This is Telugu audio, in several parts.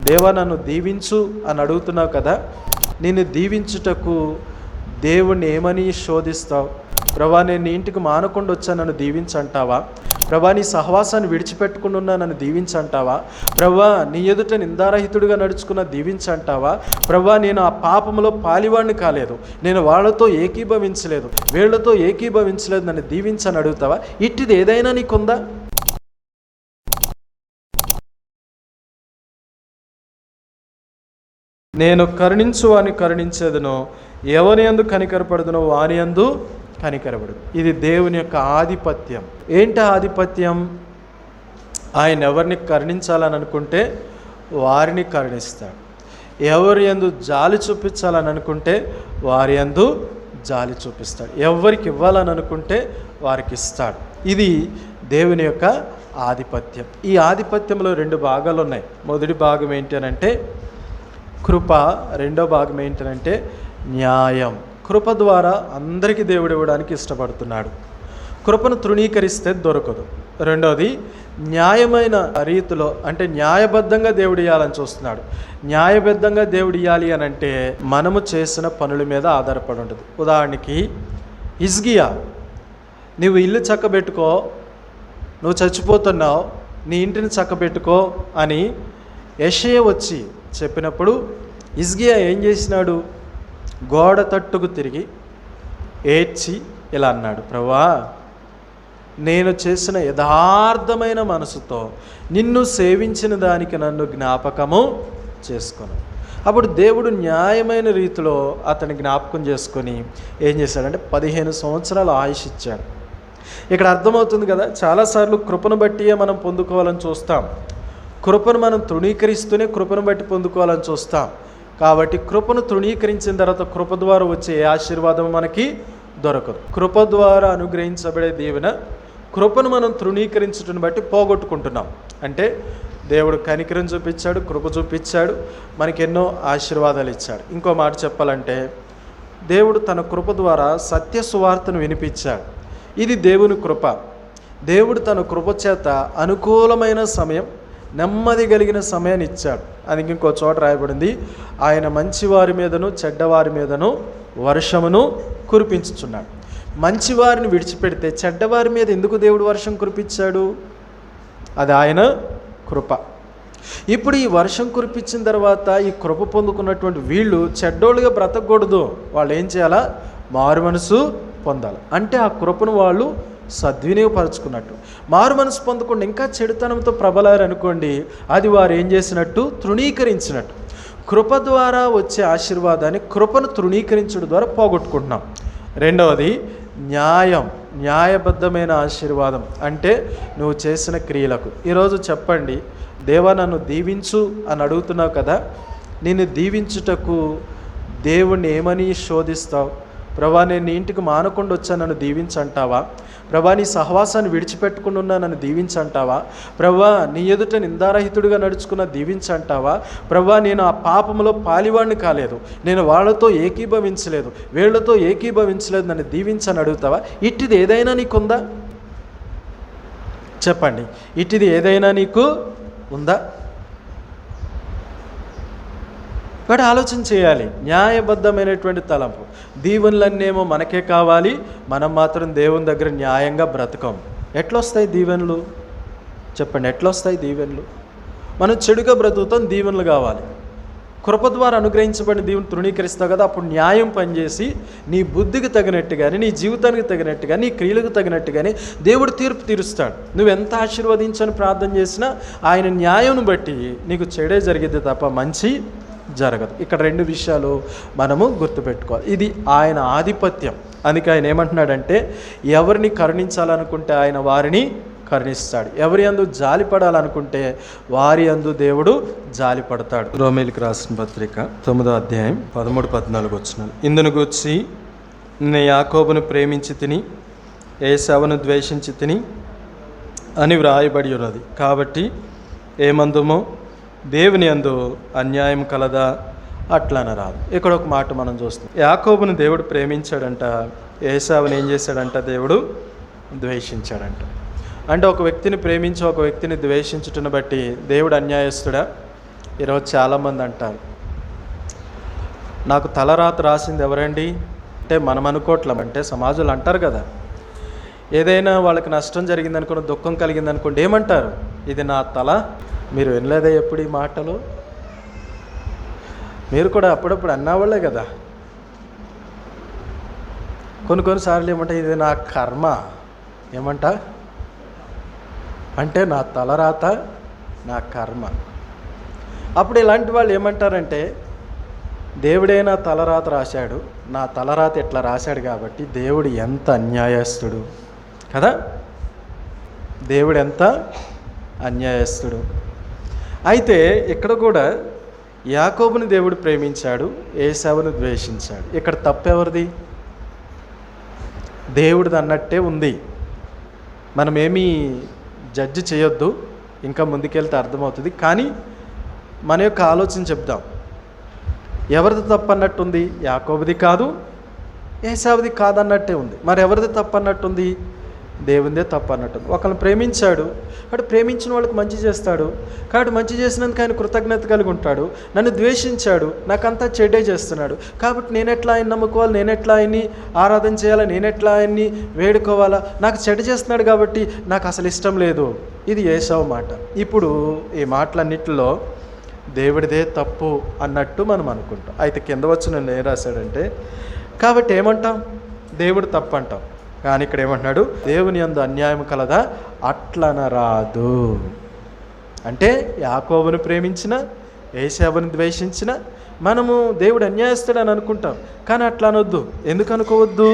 దేవా నన్ను దీవించు అని అడుగుతున్నావు కదా, నిన్ను దీవించుటకు దేవుణ్ణి ఏమని శోధిస్తావు? ప్రభా నేను నీ ఇంటికి మానకుండా వచ్చా నన్ను దీవించంటావా? ప్రభా నీ సహవాసాన్ని విడిచిపెట్టుకున్నా నన్ను దీవించంటావా? ప్రభా నీ ఎదుట నిందారహితుడిగా నడుచుకున్న దీవించంటావా? ప్రభా నేను ఆ పాపంలో పాలివాడిని కాలేదు, నేను వాళ్ళతో ఏకీభవించలేదు, వీళ్లతో ఏకీభవించలేదు, నన్ను దీవించని అడుగుతావా? ఇట్టిది ఏదైనా నీకుందా? నేను కరుణించు వాని కరుణించేదను, ఎవని యందు కనికరపడదునో వాని యందు కనికరపడదు. ఇది దేవుని యొక్క ఆధిపత్యం. ఏంటి ఆధిపత్యం? ఆయన ఎవరిని కరుణించాలని అనుకుంటే వారిని కరుణిస్తాడు, ఎవరి యందు జాలి చూపించాలని అనుకుంటే వారి యందు జాలి చూపిస్తాడు, ఎవరికి ఇవ్వాలని అనుకుంటే వారికి ఇస్తాడు. ఇది దేవుని యొక్క ఆధిపత్యం. ఈ ఆధిపత్యంలో 2 భాగాలు ఉన్నాయి. మొదటి భాగం ఏంటి అని అంటే కృప, రెండో భాగం ఏంటంటే న్యాయం. కృప ద్వారా అందరికీ దేవుడు ఇవ్వడానికి ఇష్టపడుతున్నాడు. కృపను తృణీకరిస్తే దొరకదు. రెండోది న్యాయమైన రీతిలో అంటే న్యాయబద్ధంగా దేవుడు ఇవ్వాలని చూస్తున్నాడు. న్యాయబద్ధంగా దేవుడు ఇవ్వాలి అని అంటే మనము చేసిన పనుల మీద ఆధారపడి ఉంటుంది. ఉదాహరణకి హిజ్కియా, నువ్వు ఇల్లు చక్కబెట్టుకో, నువ్వు చచ్చిపోతున్నావు, నీ ఇంటిని చక్కబెట్టుకో అని యెషయా వచ్చి చెప్పినప్పుడు హిజ్కియా ఏం చేసినాడు? గోడ తట్టుకు తిరిగి ఏడ్చి ఇలా అన్నాడు, ప్రభువా నేను చేసిన యథార్థమైన మనసుతో నిన్ను సేవించిన దానికి నన్ను జ్ఞాపకము చేసుకొను. అప్పుడు దేవుడు న్యాయమైన రీతిలో అతని జ్ఞాపకం చేసుకొని ఏం చేశాడంటే 15 సంవత్సరాల ఆయుష్ ఇచ్చాడు. ఇక్కడ అర్థమవుతుంది కదా, చాలాసార్లు కృపను బట్టియే మనం పొందుకోవాలని చూస్తాం, కృపను మనం తృణీకరిస్తూనే కృపను బట్టి పొందుకోవాలని చూస్తాం. కాబట్టి కృపను తృణీకరించిన తర్వాత కృప ద్వారా వచ్చే ఏ ఆశీర్వాదం మనకి దొరకదు. కృప ద్వారా అనుగ్రహించబడే దీవెన కృపను మనం తృణీకరించడం బట్టి పోగొట్టుకుంటున్నాం. అంటే దేవుడు కనికరం చూపించాడు, కృప చూపించాడు, మనకి ఎన్నో ఆశీర్వాదాలు ఇచ్చాడు. ఇంకో మాట చెప్పాలంటే దేవుడు తన కృప ద్వారా సత్య సువార్తను వినిపించాడు. ఇది దేవుని కృప. దేవుడు తన కృప చేత అనుకూలమైన సమయం, నెమ్మది కలిగిన సమయాన్ని ఇచ్చాడు. అది ఇంకో చోట రాయబడింది, ఆయన మంచివారి మీదను చెడ్డవారి మీదను వర్షమును కురిపించుచున్నాడు. మంచివారిని విడిచిపెడితే చెడ్డవారి మీద ఎందుకు దేవుడు వర్షం కురిపించాడు? అది ఆయన కృప. ఇప్పుడు ఈ వర్షం కురిపించిన తర్వాత ఈ కృప పొందుకున్నటువంటి వీళ్ళు చెడ్డోళ్ళుగా బ్రతకూడదు. వాళ్ళు ఏం చేయాలా? మారు మనసు పొందాలి. అంటే ఆ కృపను వాళ్ళు సద్వినియోగపరచుకున్నట్టు. మారు మనసు పొందకుండా ఇంకా చెడుతనంతో ప్రబలారనుకోండి, అది వారు ఏం చేసినట్టు? తృణీకరించినట్టు. కృప ద్వారా వచ్చే ఆశీర్వాదాన్ని కృపను తృణీకరించడం ద్వారా పోగొట్టుకుంటున్నాం. రెండవది న్యాయం, న్యాయబద్ధమైన ఆశీర్వాదం అంటే నువ్వు చేసిన క్రియలకు. ఈరోజు చెప్పండి, దేవా నన్ను దీవించు అని అడుగుతున్నావు కదా, నిన్ను దీవించుటకు దేవుణ్ణి ఏమని శోధిస్తావు? ప్రభా నేను నీ ఇంటికి మానకుండా వచ్చా నన్ను దీవించంటావా? ప్రభా నీ సహవాసాన్ని విడిచిపెట్టుకున్నా నన్ను దీవించంటావా? ప్రభా నీ ఎదుట నిందారహితుడిగా నడుచుకున్న దీవించంటావా? ప్రభా నేను ఆ పాపంలో పాలివాడిని కాలేదు, నేను వాళ్ళతో ఏకీభవించలేదు, వీళ్లతో ఏకీభవించలేదు, నన్ను దీవించని అడుగుతావా? ఇట్టిది ఏదైనా నీకుందా? చెప్పండి, ఇట్టిది ఏదైనా నీకు ఉందా? కాబట్టి ఆలోచన చేయాలి. న్యాయబద్ధమైనటువంటి తలంపు. దీవెనలన్నేమో మనకే కావాలి, మనం మాత్రం దేవుని దగ్గర న్యాయంగా బ్రతకం. ఎట్లొస్తాయి దీవెనలు? చెప్పండి, ఎట్లొస్తాయి దీవెనలు? మనం చెడుగా బ్రతుకుతాం, దీవెనలు కావాలి. కృప ద్వారా అనుగ్రహించబడిన దీవెన తృణీకరిస్తావు కదా, అప్పుడు న్యాయం పనిచేసి నీ బుద్ధికి తగినట్టుగానే, నీ జీవితానికి తగినట్టుగా, నీ క్రియలకు తగినట్టుగానే దేవుడు తీర్పు తీరుస్తాడు. నువ్వు ఎంత ఆశీర్వదించని ప్రార్థన చేసినా ఆయన న్యాయం బట్టి నీకు చెడే జరిగిద్ది తప్ప మంచి జరగదు. ఇక్కడ 2 విషయాలు మనము గుర్తుపెట్టుకోవాలి. ఇది ఆయన ఆధిపత్యం. అందుకే ఆయన ఏమంటున్నాడంటే ఎవరిని కరుణించాలనుకుంటే ఆయన వారిని కరుణిస్తాడు, ఎవరి యందు జాలి పడాలనుకుంటే వారి యందు దేవుడు జాలి పడతాడు. రోమీయులకు రాసిన పత్రిక 9వ అధ్యాయం 13-14 వచనాలు. ఇందును గూర్చి నేను యాకోబును ప్రేమించి తిని ఏశావును ద్వేషించి తిని అని వ్రాయబడి ఉన్నది. కాబట్టి ఏమందుమో దేవుని యందు అన్యాయం కలదా? అట్లనరాదు. ఇక్కడ ఒక మాట మనం చూస్తాం. యాకోబును దేవుడు ప్రేమించాడంట, ఏశావుని ఏం చేశాడంట? దేవుడు ద్వేషించాడంట. అంటే ఒక వ్యక్తిని ప్రేమించి ఒక వ్యక్తిని ద్వేషించుటను బట్టి దేవుడు అన్యాయస్తుడా? ఈరోజు చాలామంది అంటారు, నాకు తలరాత రాసింది ఎవరండి అంటే మనం అనుకోవట్లేం. అంటే సమాజంలో అంటారు కదా, ఏదైనా వాళ్ళకి నష్టం జరిగిందనుకోండి, దుఃఖం కలిగిందనుకోండి, ఏమంటారు, ఇది నా తల. మీరు వినలేదా ఎప్పుడు ఈ మాటలు? మీరు కూడా అప్పుడప్పుడు అన్నవాళ్ళే కదా. కొన్నిసార్లు ఏమంటే ఇది నా కర్మ. ఏమంట అంటే నా తలరాత, నా కర్మ. అప్పుడు ఇలాంటి వాళ్ళు ఏమంటారంటే, దేవుడే నా తలరాత రాశాడు, నా తలరాత ఇట్లా రాశాడు కాబట్టి దేవుడు ఎంత అన్యాయస్తుడు కదా, దేవుడు ఎంత అన్యాయస్తుడు. అయితే ఇక్కడ కూడా యాకోబుని దేవుడు ప్రేమించాడు, ఏశావును ద్వేషించాడు. ఇక్కడ తప్పెవరిది? దేవుడిది అన్నట్టే ఉంది. మనమేమీ జడ్జి చేయొద్దు, ఇంకా ముందుకెళ్తే అర్థమవుతుంది. కానీ మన యొక్క ఆలోచన చెప్దాం. ఎవరిది తప్పు అన్నట్టుంది? యాకోబుది కాదు, ఏశావుది కాదన్నట్టే ఉంది. మరి ఎవరిది తప్పు అన్నట్టుంది? దేవునిదే తప్పు అన్నట్టుంది. ఒకరిని ప్రేమించాడు కాబట్టి ప్రేమించిన వాళ్ళకి మంచి చేస్తాడు, కాబట్టి మంచి చేసినందుకు ఆయన కృతజ్ఞత కలిగి ఉంటాడు. నన్ను ద్వేషించాడు, నాకంతా చెడ్డే చేస్తున్నాడు, కాబట్టి నేనెట్లా ఆయన నమ్ముకోవాలి, నేనెట్లా ఆయన్ని ఆరాధన చేయాలా, నేనెట్లా ఆయన్ని వేడుకోవాలా, నాకు చెడ్డ చేస్తున్నాడు కాబట్టి నాకు అసలు ఇష్టం లేదు. ఇది ఏశావు మాట. ఇప్పుడు ఈ మాటలన్నిటిలో దేవుడిదే తప్పు అన్నట్టు మనం అనుకుంటాం. అయితే కింద వచ్చి నన్ను ఏం రాశాడంటే, కాబట్టి ఏమంటాం? దేవుడు తప్పు అంటాం. కానీ ఇక్కడ ఏమంటున్నాడు? దేవుని యందు అన్యాయం కలదా? అట్లనరాదు. అంటే యాకోబును ప్రేమించిన, ఏశావును ద్వేషించిన మనము దేవుడు అన్యాయస్తుడు అని అనుకుంటాం. కానీ అట్లా అనొద్దు. ఎందుకు అనుకోవద్దు?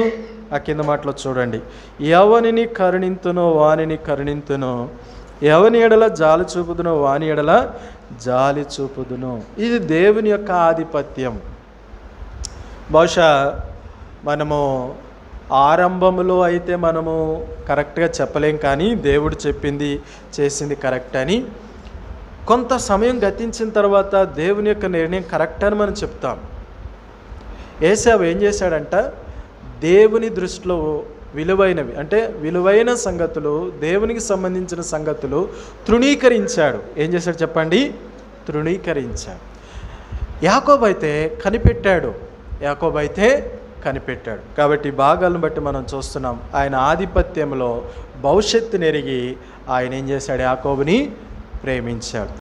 ఆ కింద మాటలో చూడండి, ఎవనిని కరుణింతునో వానిని కరుణింతునో, ఎవని ఎడల జాలి చూపుదునో వాని ఎడల జాలి చూపుదును. ఇది దేవుని యొక్క ఆధిపత్యం. బహుశా మనము ఆరంభంలో అయితే మనము కరెక్ట్గా చెప్పలేం, కానీ దేవుడు చెప్పింది చేసింది కరెక్ట్ అని. కొంత సమయం గతించిన తర్వాత దేవుని యొక్క నిర్ణయం కరెక్ట్ అని మనం చెప్తాం. ఏశావు ఏం చేశాడంట? దేవుని దృష్టిలో విలువైనవి, అంటే విలువైన సంగతులు, దేవునికి సంబంధించిన సంగతులు తృణీకరించాడు. ఏం చేశాడు చెప్పండి? తృణీకరించాడు. యాకోబు అయితే కనిపెట్టాడు. కాబట్టి భాగాలను బట్టి మనం చూస్తున్నాం, ఆయన ఆధిపత్యంలో భవిష్యత్తును ఎరిగి ఆయన ఏం చేశాడు? యాకోబుని ప్రేమించాడు.